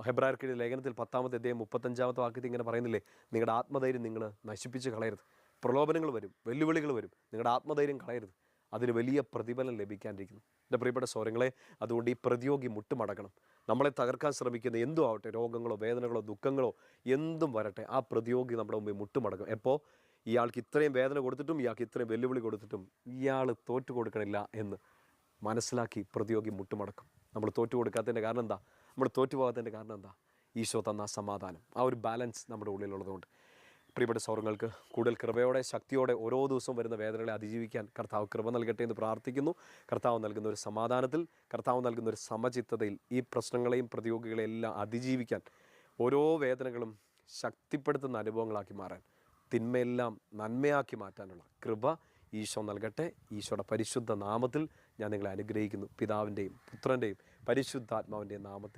ഹെബ്രായർക്കെഴുതിയ ലേഖനത്തിൽ 10-ാമത്തെ അധ്യായം 35-ാമത്തെ വാക്യത്തിൽ ഇങ്ങനെ പറയുന്നില്ലേ, നിങ്ങളുടെ ആത്മധൈര്യം നിങ്ങൾ നശിപ്പിച്ച് കളയരുത്. പ്രലോഭനങ്ങൾ വരും, വെല്ലുവിളികൾ വരും, നിങ്ങളുടെ ആത്മധൈര്യം കളയരുത്, അതിന് വലിയ പ്രതിഫലം ലഭിക്കാണ്ടിരിക്കുന്നു. എൻ്റെ പ്രിയപ്പെട്ട സൗരങ്ങളെ, അതുകൊണ്ട് ഈ പ്രതിയോഗി മുട്ടുമടക്കണം. നമ്മളെ തകർക്കാൻ ശ്രമിക്കുന്ന എന്തും ആവട്ടെ, രോഗങ്ങളോ വേദനകളോ ദുഃഖങ്ങളോ എന്തും വരട്ടെ, ആ പ്രതിയോഗി നമ്മുടെ മുമ്പിൽ മുട്ടുമടക്കും. എപ്പോൾ ഇയാൾക്ക് ഇത്രയും വേദന കൊടുത്തിട്ടും ഇയാൾക്ക് ഇത്രയും വെല്ലുവിളി കൊടുത്തിട്ടും ഇയാൾ തോറ്റു കൊടുക്കണില്ല എന്ന് മനസ്സിലാക്കി പ്രതിയോഗി മുട്ടുമടക്കും. നമ്മൾ തോറ്റു കൊടുക്കാത്തതിൻ്റെ കാരണം എന്താ? നമ്മൾ തോറ്റു പോകാത്തതിൻ്റെ കാരണം എന്താ? ഈശോ തന്ന സമാധാനം, ആ ഒരു ബാലൻസ് നമ്മുടെ ഉള്ളിലുള്ളതുകൊണ്ട്. പ്രിയപ്പെട്ട സൗരങ്ങൾക്ക് കൂടുതൽ കൃപയോടെ ശക്തിയോടെ ഓരോ ദിവസവും വരുന്ന വേദനകളെ അതിജീവിക്കാൻ കർത്താവ് കൃപ നൽകട്ടെ എന്ന് പ്രാർത്ഥിക്കുന്നു. കർത്താവ് നൽകുന്ന ഒരു സമാധാനത്തിൽ, കർത്താവ് നൽകുന്ന ഒരു സമചിത്തതയിൽ ഈ പ്രശ്നങ്ങളെയും പ്രതിയോഗികളെയും എല്ലാം അതിജീവിക്കാൻ, ഓരോ വേദനകളും ശക്തിപ്പെടുത്തുന്ന അനുഭവങ്ങളാക്കി മാറാൻ, തിന്മയെല്ലാം നന്മയാക്കി മാറ്റാനുള്ള കൃപ ഈശോ നൽകട്ടെ. ഈശോയുടെ പരിശുദ്ധ നാമത്തിൽ ഞാൻ നിങ്ങളെ അനുഗ്രഹിക്കുന്നു. പിതാവിൻ്റെയും പുത്രൻ്റെയും പരിശുദ്ധാത്മാവിൻ്റെയും നാമത്തിൽ.